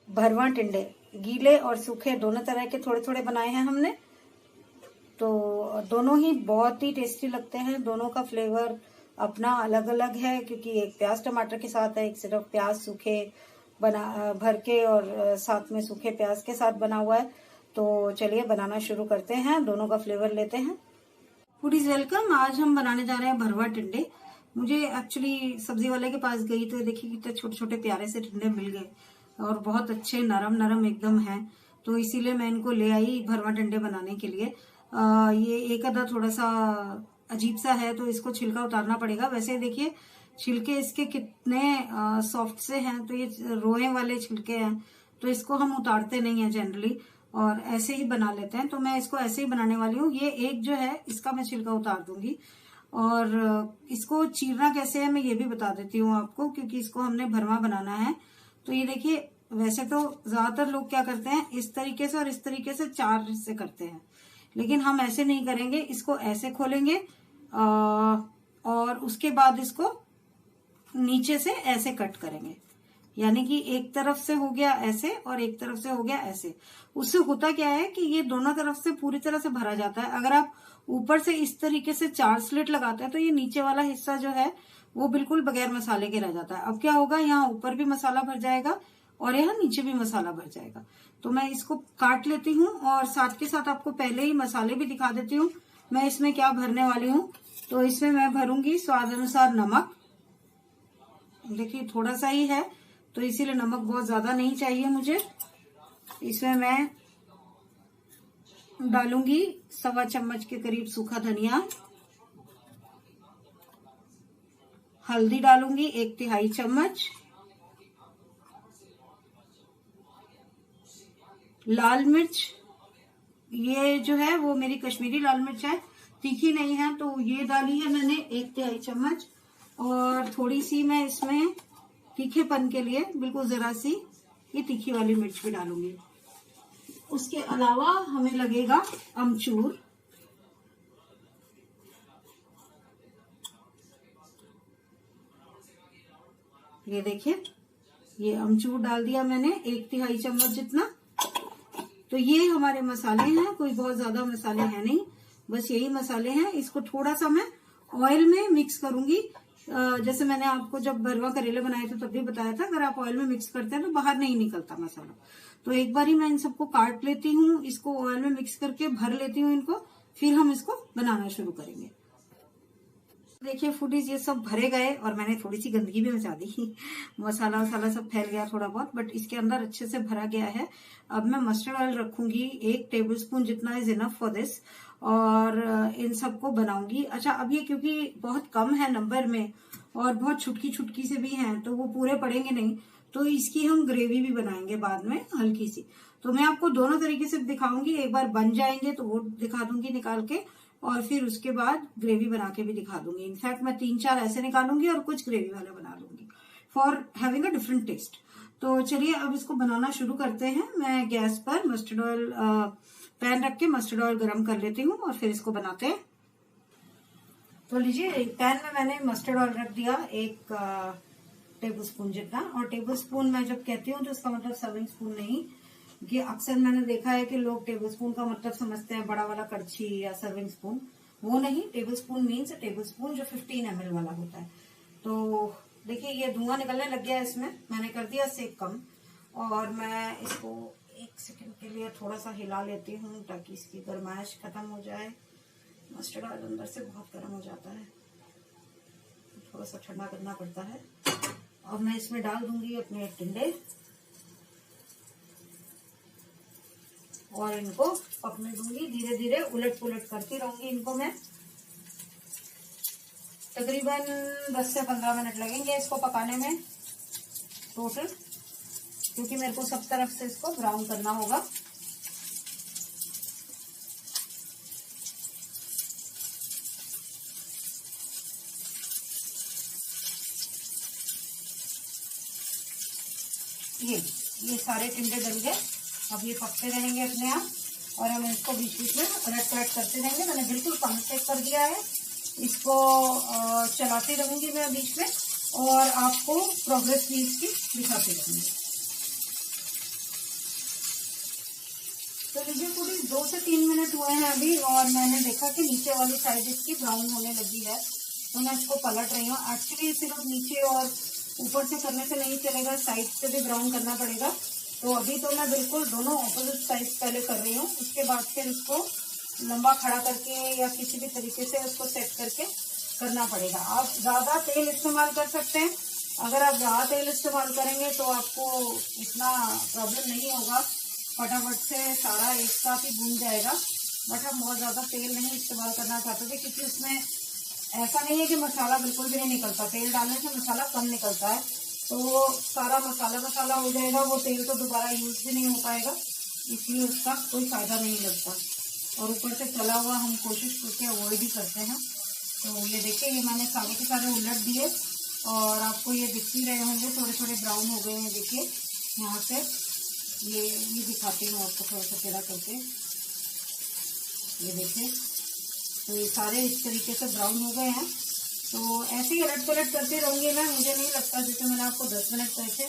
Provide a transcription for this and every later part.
भरवा टिंडे गीले और सूखे दोनों तरह के थोड़े थोड़े बनाए हैं हमने। तो दोनों ही बहुत ही टेस्टी लगते हैं। दोनों का फ्लेवर अपना अलग अलग है, क्योंकि एक प्याज टमाटर के साथ है, एक सिर्फ प्याज सूखे बना भर के और साथ में सूखे प्याज के साथ बना हुआ है। तो चलिए बनाना शुरू करते हैं, दोनों का फ्लेवर लेते हैं। Foodies welcome. आज हम बनाने जा रहे हैं भरवा टिंडे। मुझे एक्चुअली सब्जी वाले के पास गई तो देखिए कितने छोटे छोटे प्यारे से टिंडे मिल गए और बहुत अच्छे नरम नरम एकदम हैं। तो इसीलिए मैं इनको ले आई भरवा टिंडे बनाने के लिए। ये एक आधा थोड़ा सा अजीब सा है तो इसको छिलका उतारना पड़ेगा। वैसे देखिए छिलके इसके कितने सॉफ्ट से हैं, तो ये रोए वाले छिलके हैं, तो इसको हम उतारते नहीं है जनरली और ऐसे ही बना लेते हैं। तो मैं इसको ऐसे ही बनाने वाली हूँ। ये एक जो है इसका मैं छिलका उतार दूंगी और इसको चीरना कैसे है मैं ये भी बता देती हूँ आपको, क्योंकि इसको हमने भरवा बनाना है। तो ये देखिए, वैसे तो ज्यादातर लोग क्या करते हैं इस तरीके से और इस तरीके से चार से करते हैं, लेकिन हम ऐसे नहीं करेंगे। इसको ऐसे खोलेंगे और उसके बाद इसको नीचे से ऐसे कट करेंगे, यानी कि एक तरफ से हो गया ऐसे और एक तरफ से हो गया ऐसे। उससे होता क्या है कि ये दोनों तरफ से पूरी तरह से भरा जाता है। अगर आप ऊपर से इस तरीके से चार स्लिट लगाते हैं तो ये नीचे वाला हिस्सा जो है वो बिल्कुल बगैर मसाले के रह जाता है। अब क्या होगा, यहाँ ऊपर भी मसाला भर जाएगा और यहाँ नीचे भी मसाला भर जाएगा। तो मैं इसको काट लेती हूँ और साथ के साथ आपको पहले ही मसाले भी दिखा देती हूँ मैं इसमें क्या भरने वाली हूँ। तो इसमें मैं भरूंगी स्वाद अनुसार नमक। देखिए थोड़ा सा ही है तो इसीलिए नमक बहुत ज्यादा नहीं चाहिए मुझे। इसमें मैं डालूंगी 1.25 चम्मच के करीब सूखा धनिया। हल्दी डालूंगी 1/3 चम्मच। लाल मिर्च, ये जो है वो मेरी कश्मीरी लाल मिर्च है, तीखी नहीं है, तो ये डाली है मैंने 1/3 चम्मच। और थोड़ी सी मैं इसमें तीखेपन के लिए बिल्कुल जरा सी ये तीखी वाली मिर्च भी डालूंगी। उसके अलावा हमें लगेगा अमचूर। ये देखिए, ये अमचूर डाल दिया मैंने 1/3 चम्मच जितना। तो ये हमारे मसाले हैं, कोई बहुत ज्यादा मसाले हैं नहीं, बस यही मसाले हैं। इसको थोड़ा सा मैं ऑयल में मिक्स करूंगी। जैसे मैंने आपको जब भरवा करेले बनाए थे तब भी बताया था, अगर आप ऑयल में मिक्स करते हैं तो बाहर नहीं निकलता मसाला। तो एक बार ही मैं इन सबको काट लेती हूँ, इसको ऑयल में मिक्स करके भर लेती हूँ इनको, फिर हम इसको बनाना शुरू करेंगे। देखिए फूडीज, ये सब भरे गए और मैंने थोड़ी सी गंदगी भी मचा दी मसाला वसाला सब फैल गया थोड़ा बहुत, बट इसके अंदर अच्छे से भरा गया है। अब मैं मस्टर्ड ऑयल रखूंगी 1 टेबलस्पून जितना इज इनफ फॉर दिस, और इन सबको बनाऊंगी। अच्छा, अब ये क्योंकि बहुत कम है नंबर में और बहुत छुटकी छुटकी से भी हैं तो वो पूरे पड़ेंगे नहीं, तो इसकी हम ग्रेवी भी बनाएंगे बाद में हल्की सी। तो मैं आपको दोनों तरीके से दिखाऊंगी, एक बार बन जाएंगे तो वो दिखा दूंगी निकाल के, और फिर उसके बाद ग्रेवी बना के भी दिखा दूंगी। इनफैक्ट मैं 3-4 ऐसे निकालूंगी और कुछ ग्रेवी वाले बना लूंगी for having a different taste. तो चलिए अब इसको बनाना शुरू करते हैं। मैं गैस पर मस्टर्ड ऑयल पैन रख के मस्टर्ड ऑयल गर्म कर लेती हूँ और फिर इसको बनाते हैं। तो लीजिए, एक पैन में मैंने मस्टर्ड ऑयल रख दिया 1 टेबलस्पून जितना। और टेबलस्पून मैं जब कहती हूँ तो इसका मतलब सर्विंग स्पून नहीं, कि अक्सर मैंने देखा है कि लोग टेबलस्पून का मतलब समझते हैं बड़ा वाला कड़छी या सर्विंग स्पून, वो नहीं। टेबलस्पून मीन्स टेबलस्पून जो 15 ml वाला होता है। तो देखिए ये धुआं निकलने लग गया है इसमें, मैंने कर दिया सेक कम, और मैं इसको 1 सेकंड के लिए थोड़ा सा हिला लेती हूँ ताकि इसकी गर्माइश खत्म हो जाए। मस्टर्ड ऑयल अंदर से बहुत गर्म हो जाता है, थोड़ा सा ठंडा करना पड़ता है। अब मैं इसमें डाल दूंगी अपने टिंडे और इनको पकने दूंगी। धीरे धीरे उलट पुलट करती रहूंगी इनको मैं। तकरीबन 10 से 15 मिनट लगेंगे इसको पकाने में टोटल, क्योंकि मेरे को सब तरफ से इसको ब्राउन करना होगा। ये सारे टिंडे डल गए। अब ये पकते रहेंगे अपने आप और हम इसको बीच बीच में उलट पलट करते रहेंगे। मैंने बिल्कुल कम सेक कर दिया है, इसको चलाती रहूंगी मैं बीच में और आपको प्रोग्रेस भी इसकी दिखाती रहूंगी। तो लीजिए पूरी 2 से 3 मिनट हुए हैं अभी, और मैंने देखा कि नीचे वाली साइड इसकी ब्राउन होने लगी है, तो मैं इसको पलट रही हूँ। एक्चुअली सिर्फ नीचे और ऊपर से करने से नहीं चलेगा, साइड से भी ब्राउन करना पड़ेगा। तो अभी तो मैं बिल्कुल दोनों ऑपोजिट साइड पहले कर रही हूँ, उसके बाद फिर इसको लंबा खड़ा करके या किसी भी तरीके से उसको सेट करके करना पड़ेगा। आप ज़्यादा तेल इस्तेमाल कर सकते हैं, अगर आप ज़्यादा तेल इस्तेमाल करेंगे तो आपको इतना प्रॉब्लम नहीं होगा, फटाफट से सारा एक साथ ही भून जाएगा। बट हम बहुत ज़्यादा तेल नहीं इस्तेमाल करना चाहते थे, क्योंकि उसमें ऐसा नहीं है कि मसाला बिल्कुल भी नहीं निकलता, तेल डालने से मसाला कम निकलता है, तो वो सारा मसाला हो जाएगा, वो तेल तो दोबारा यूज भी नहीं हो पाएगा, इसलिए उसका कोई फायदा नहीं लगता। और ऊपर से तला हुआ हम कोशिश करके अवॉइड ही करते हैं। तो ये देखिए, ये मैंने सारे के सारे उलट दिए, और आपको ये दिख ही रहे होंगे थोड़े थोड़े ब्राउन हो गए हैं। देखिए यहाँ से ये दिखाती हूँ आपको थोड़ा सा टेढ़ा करके, ये देखिए, तो ये सारे इस तरीके से ब्राउन हो गए हैं। तो ऐसे ही अलट पलट करते रहूंगी मैं, मुझे नहीं लगता जैसे मैंने आपको 10 मिनट कहे थे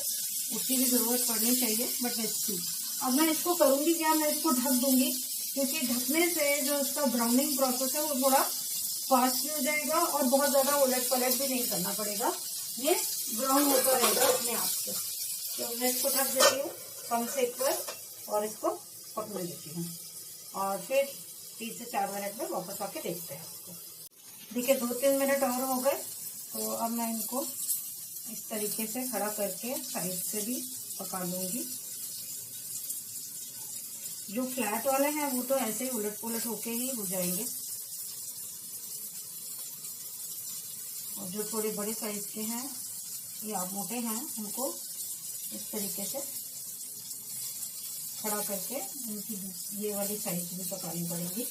उसकी भी जरूरत पड़नी चाहिए, बट लेट्स सी। अब मैं इसको करूंगी क्या, मैं इसको ढक दूंगी, क्योंकि ढकने से जो उसका ब्राउनिंग प्रोसेस है वो थोड़ा फास्ट भी हो जाएगा, और बहुत ज्यादा उलट पलट भी नहीं करना पड़ेगा, ये ब्राउन होता रहेगा अपने आप से। तो मैं इसको ढक देती हूँ कम सेक पर, और इसको पकने देती हूँ, और फिर 3 से 4 मिनट में वापस आके देखते हैं इसको। देखिए 2-3 मिनट और हो गए, तो अब मैं इनको इस तरीके से खड़ा करके साइड से भी पका लूंगी। जो फ्लैट वाले हैं वो तो ऐसे ही उलट पुलट होके ही हो जाएंगे, और जो थोड़े बड़े साइज के हैं या मोटे हैं उनको इस तरीके से खड़ा करके उनकी ये वाली साइज भी पकानी पड़ेगी।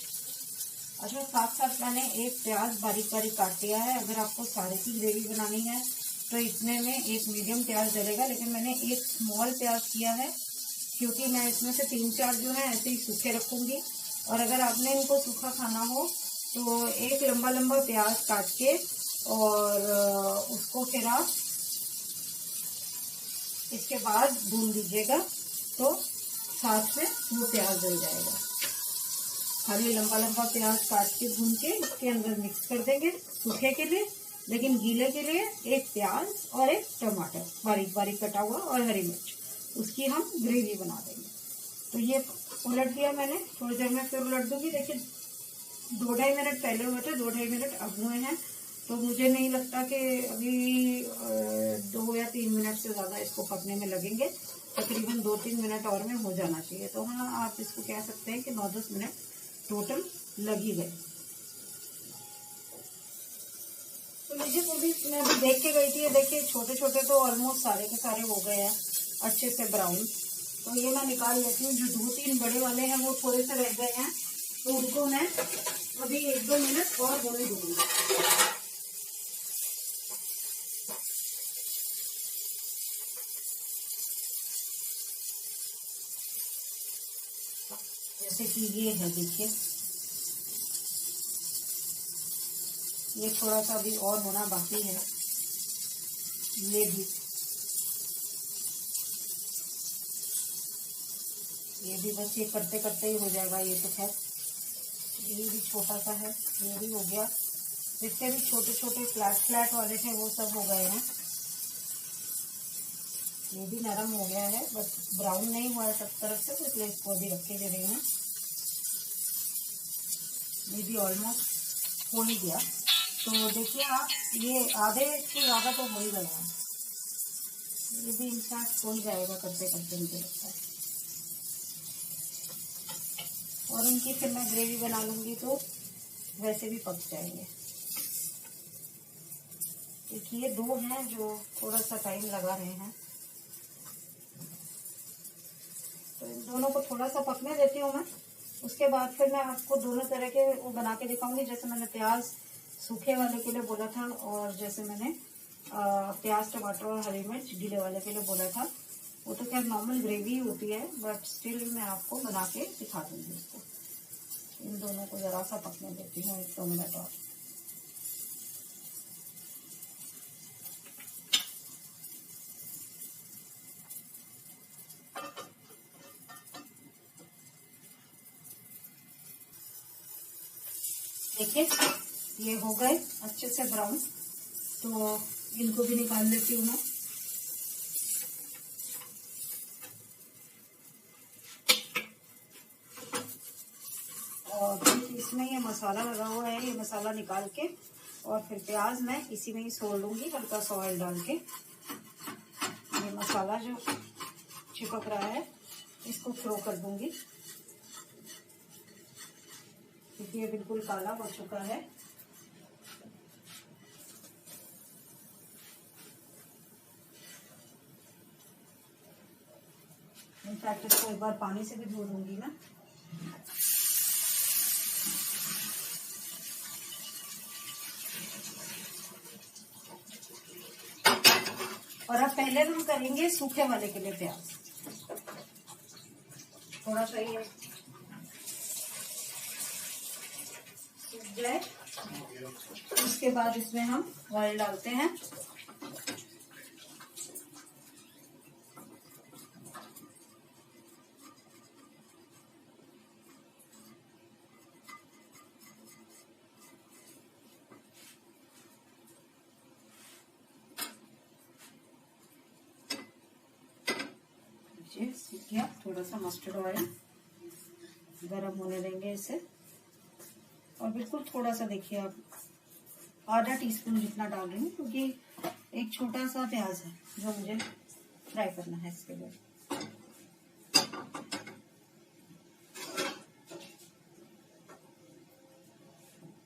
अच्छा, साथ साथ मैंने एक प्याज बारीक बारीक काट लिया है। अगर आपको सारे की ग्रेवी बनानी है तो इसमें में एक मीडियम प्याज डलेगा, लेकिन मैंने एक स्मॉल प्याज किया है, क्योंकि मैं इसमें से 3-4 जो है ऐसे ही सूखे रखूंगी। और अगर आपने इनको सूखा खाना हो तो एक लंबा लंबा प्याज काट के, और उसको फिर आप इसके बाद भून दीजिएगा, तो साथ में वो प्याज डल जाएगा। खाली लंबा लंबा प्याज काट के भून के इसके अंदर मिक्स कर देंगे सूखे के लिए, लेकिन गीले के लिए एक प्याज और एक टमाटर बारीक बारीक कटा हुआ और हरी मिर्च, उसकी हम ग्रेवी बना देंगे। तो ये उलट दिया मैंने, थोड़ी देर में फिर उलट दूंगी। देखिए 2-2.5 मिनट पहले हुए थे, 2-2.5 मिनट अब हुए हैं, तो मुझे नहीं लगता कि अभी 2 या 3 मिनट से ज्यादा इसको पकने में लगेंगे, तकरीबन 2-3 मिनट और में हो जाना चाहिए। तो हाँ, आप इसको कह सकते हैं कि 9-10 मिनट टोटल लग ही गए। तो मुझे मैं अभी देख के गई थी, देखिए छोटे छोटे तो ऑलमोस्ट सारे के सारे हो गए हैं अच्छे से ब्राउन। तो ये मैं निकाल लेती हूँ। जो 2-3 बड़े वाले हैं वो थोड़े से रह गए हैं, तो उनको मैं अभी 1-2 मिनट और होने दूंगी। जैसे कि ये है, देखिए ये थोड़ा सा अभी और होना बाकी है, ये भी बस ये करते करते ही हो जाएगा। ये तो खैर ये भी छोटा सा है, ये भी हो गया। जितने भी छोटे छोटे फ्लैट वाले थे वो सब हो गए हैं। ये भी नरम हो गया है, बस ब्राउन नहीं हुआ है सब तरफ से, तो इसलिए इसको अभी रख के दे रही हूँ। ये भी ऑलमोस्ट हो ही गया। तो देखिए आप, ये आधे से ज्यादा तो हो ही गया है, ये भी इंफैक्ट हो ही जाएगा करते करते मुझे लगता है। और इनकी फिर मैं ग्रेवी बना लूंगी तो वैसे भी पक जाएंगे। देखिए 2 हैं जो थोड़ा सा टाइम लगा रहे हैं, तो इन दोनों को थोड़ा सा पकने देती हूँ मैं। उसके बाद फिर मैं आपको दोनों तरह के वो बना के दिखाऊंगी। जैसे मैंने प्याज सूखे वाले के लिए बोला था, और जैसे मैंने प्याज टमाटर और हरी मिर्च गीले वाले के लिए बोला था। वो तो खैर नॉर्मल ग्रेवी होती है, बट स्टिल मैं आपको बना के दिखा दूंगी इसको। इन दोनों को जरा सा पकने देती हूँ 1-2 मिनट और। देखिए ये हो गए अच्छे से ब्राउन, तो इनको भी निकाल लेती हूँ मैं। और इसमें ये मसाला लगा हुआ है, ये मसाला निकाल के और फिर प्याज मैं इसी में ही छोड़ लूंगी हल्का सा ऑयल डाल के। ये मसाला जो चिपक रहा है इसको थ्रो कर दूंगी, क्योंकि ये बिल्कुल काला हो चुका है। इनफैक्ट इसको एक बार पानी से भी धो दूंगी मैं। और अब पहले हम करेंगे सूखे वाले के लिए प्याज, थोड़ा सा ये सूख जाए, उसके बाद इसमें हम ऑयल डालते हैं। सीख गया, थोड़ा सा मस्टर्ड ऑयल गरम होने देंगे इसे, और बिल्कुल थोड़ा सा देखिए आप आधा टीस्पून जितना डाल रही हूँ, क्योंकि एक छोटा सा प्याज है जो मुझे फ्राई करना है इसके लिए।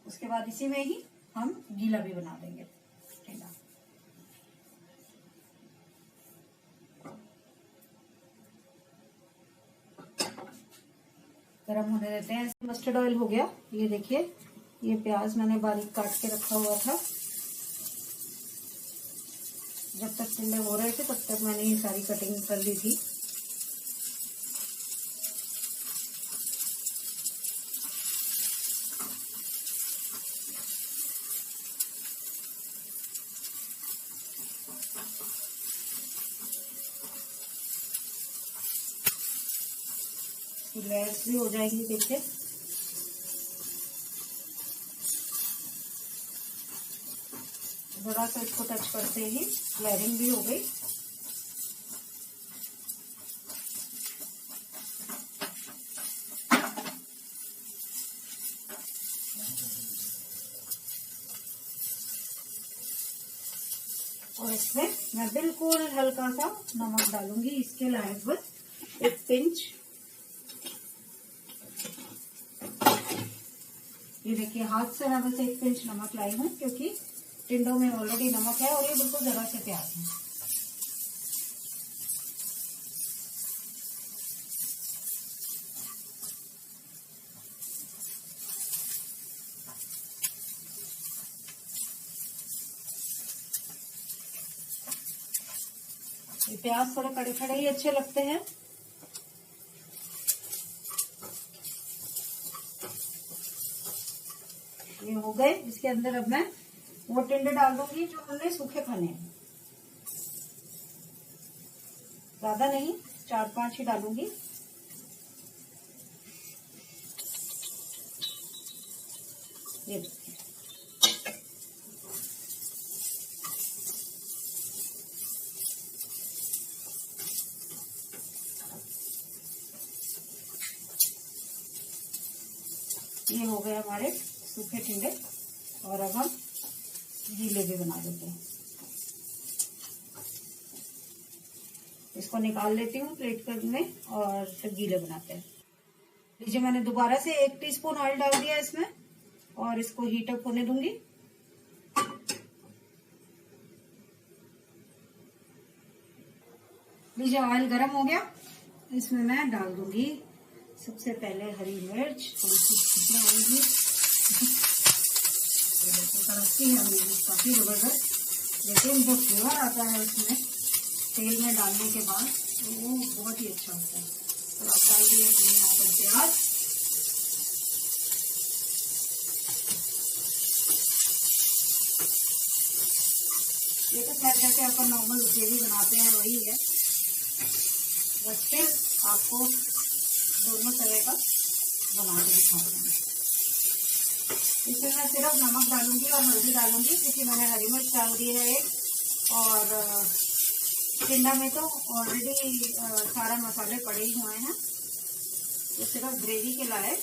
उसके बाद इसी में ही हम गीला भी बना देंगे ठंडा। गरम होने देते हैं। मस्टर्ड ऑयल हो गया, ये देखिए ये प्याज मैंने बारीक काट के रखा हुआ था। जब तक ठंडे हो रहे थे तब तक मैंने ये सारी कटिंग कर ली थी। लेयर्स भी हो जाएंगी, देखिए थोड़ा सा इसको टच करते ही लेयरिंग भी हो गई। और इसमें मैं बिल्कुल हल्का सा नमक डालूंगी, इसके लायक बस एक पिंच। ये देखिए हाथ से मैं बस एक पिंच नमक लाई हूँ, क्योंकि टिंडों में ऑलरेडी नमक है और ये बिल्कुल जरा से प्याज है। ये प्याज थोड़े खड़े खड़े ही अच्छे लगते हैं। ये हो गए। इसके अंदर अब मैं वो टिंडे डाल दूंगी जो हमने सूखे खाने हैं, ज्यादा नहीं 4-5 ही डालूंगी। ये ये हो गए हमारे सूखे टिंडे, और अब हम गीले भी बना देते हैं। इसको निकाल लेती हूँ प्लेट में और फिर गीले बनाते हैं। लीजिए मैंने दोबारा से 1 टीस्पून ऑयल डाल दिया इसमें, और इसको हीट अप होने दूंगी। लीजिए ऑयल गरम हो गया, इसमें मैं डाल दूंगी सबसे पहले हरी मिर्च, थोड़ी सी कितना आएगी, तरसती है हरी मिर्च काफी जबरदस्त, लेकिन जो फ्लेवर आता है उसमें तेल में डालने के बाद तो वो बहुत ही अच्छा होता है। तो आप डाल दिए हमने यहाँ पर प्याज, ये तो खैर जैसे अपन नॉर्मल ग्रेवी बनाते हैं वही है, बस फिर आपको दोनों तरह का बना के दिखाते हैं। इसमें मैं सिर्फ नमक डालूंगी और हल्दी डालूंगी, क्योंकि मैंने हरी मिर्च डाल दी है एक, और टिंडा में तो ऑलरेडी सारा मसाले पड़े ही हुए हैं, तो सिर्फ ग्रेवी के लायक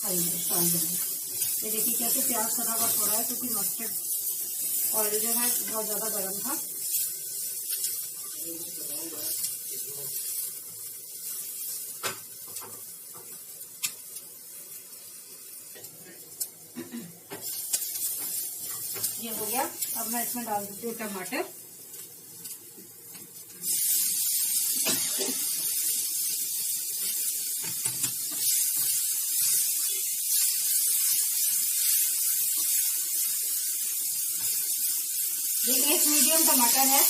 हरी मिर्च डाल दूंगी। ये देखिए कैसे प्याज फटाफट हो रहा है, क्योंकि मस्टर्ड ऑयल जो है बहुत ज्यादा गर्म था। ये हो गया। अब मैं इसमें डाल देती हूँ टमाटर। ये एक मीडियम टमाटर है।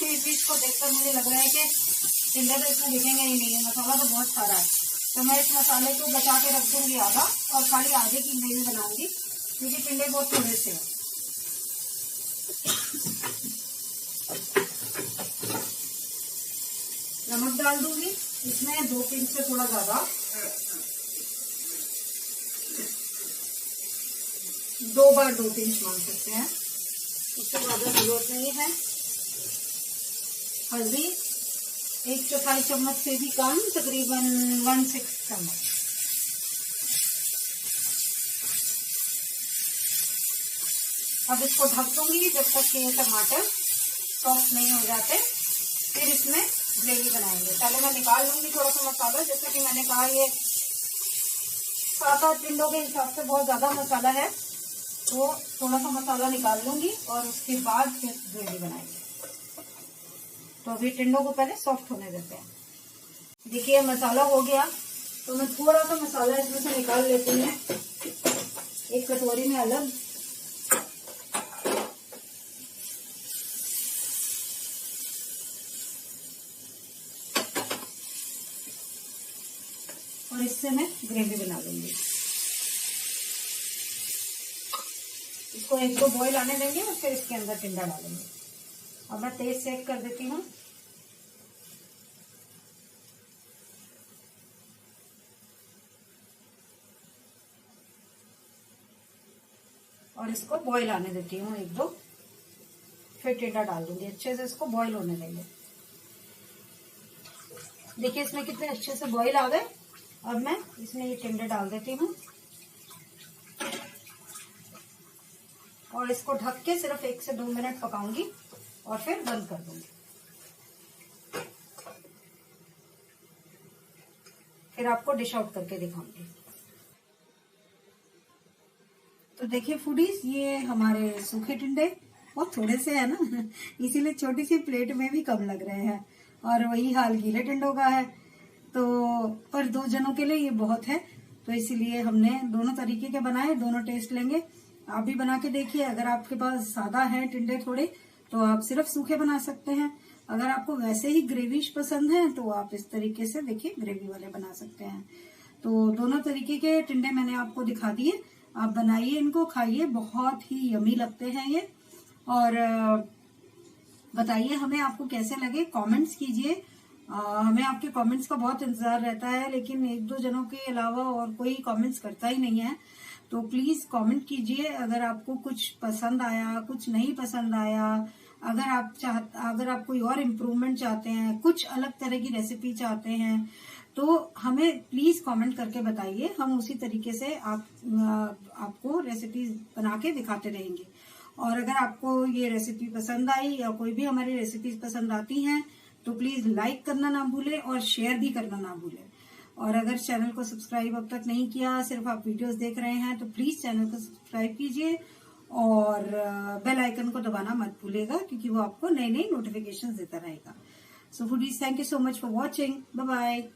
इस चीज को देखकर मुझे लग रहा है कि टिंडे तो इसमें दिखेंगे ही नहीं है, मसाला तो बहुत सारा है, तो मैं इस मसाले को बचा के रख दूंगी आधा, और खाली आधे की ग्रेवी बनाऊंगी, क्योंकि टिंडे बहुत थोड़े से हैं। नमक डाल दूंगी इसमें 2 पिंच से थोड़ा ज्यादा, 2 बार 2 पिंच मान सकते हैं, उससे ज्यादा जरूरत नहीं है। हल्दी 1/4 चम्मच से भी कम, तकरीबन 1/6 चम्मच। अब इसको ढक दूंगी जब तक कि ये टमाटर सॉफ्ट नहीं हो जाते, फिर इसमें ग्रेवी बनाएंगे। पहले मैं निकाल लूंगी थोड़ा सा मसाला, जैसे कि मैंने कहा ये 7-8 टिंडों के हिसाब से बहुत ज्यादा मसाला है, तो थोड़ा सा मसाला निकाल लूंगी और उसके बाद फिर ग्रेवी बनाएंगे। तो अभी टिंडों को पहले सॉफ्ट होने देते हैं। देखिए मसाला हो गया, तो मैं थोड़ा सा मसाला इसमें से निकाल लेती हूँ एक कटोरी में अलग। और इससे मैं ग्रेवी बना लूंगी। इसको 1-2 बॉईल आने देंगे और फिर इसके अंदर टिंडा डालेंगे। अब मैं तेज सेक कर देती हूँ। और इसको बॉईल आने देती हूँ 1-2, फिर टिंडा डाल दूंगी। अच्छे से इसको बॉईल होने देंगे। देखिए इसमें कितने अच्छे से बॉईल आ गए। अब मैं इसमें ये टिंडे डाल देती हूँ और इसको ढक के सिर्फ 1 से 2 मिनट पकाऊंगी और फिर बंद कर दूंगी। फिर आपको डिश आउट करके दिखाऊंगी। तो देखिए फूडीज, ये हमारे सूखे टिंडे बहुत थोड़े से है ना, इसीलिए छोटी सी प्लेट में भी कम लग रहे हैं, और वही हाल गीले टिंडों का है। तो पर 2 जनों के लिए ये बहुत है, तो इसीलिए हमने दोनों तरीके के बनाए, दोनों टेस्ट लेंगे। आप भी बना के देखिए। अगर आपके पास सादा है टिंडे थोड़े, तो आप सिर्फ सूखे बना सकते हैं। अगर आपको वैसे ही ग्रेविश पसंद है तो आप इस तरीके से देखिए ग्रेवी वाले बना सकते हैं। तो दोनों तरीके के टिंडे मैंने आपको दिखा दिए। आप बनाइए, इनको खाइए, बहुत ही यमी लगते हैं ये। और बताइए हमें आपको कैसे लगे, कमेंट्स कीजिए। हमें आपके कमेंट्स का बहुत इंतजार रहता है, लेकिन 1-2 जनों के अलावा और कोई कमेंट्स करता ही नहीं है। तो प्लीज कमेंट कीजिए अगर आपको कुछ पसंद आया, कुछ नहीं पसंद आया, अगर आप कोई और इम्प्रूवमेंट चाहते हैं, कुछ अलग तरह की रेसिपी चाहते हैं, तो हमें प्लीज कमेंट करके बताइए। हम उसी तरीके से आपको रेसिपीज बना के दिखाते रहेंगे। और अगर आपको ये रेसिपी पसंद आई या कोई भी हमारी रेसिपीज पसंद आती हैं, तो प्लीज लाइक करना ना भूलें और शेयर भी करना ना भूलें। और अगर चैनल को सब्सक्राइब अब तक नहीं किया, सिर्फ आप वीडियोस देख रहे हैं, तो प्लीज चैनल को सब्सक्राइब कीजिए और बेल आइकन को दबाना मत भूलिएगा, क्योंकि वो आपको नई नई नोटिफिकेशंस देता रहेगा। So foodies, thank you so much for watching. Bye bye.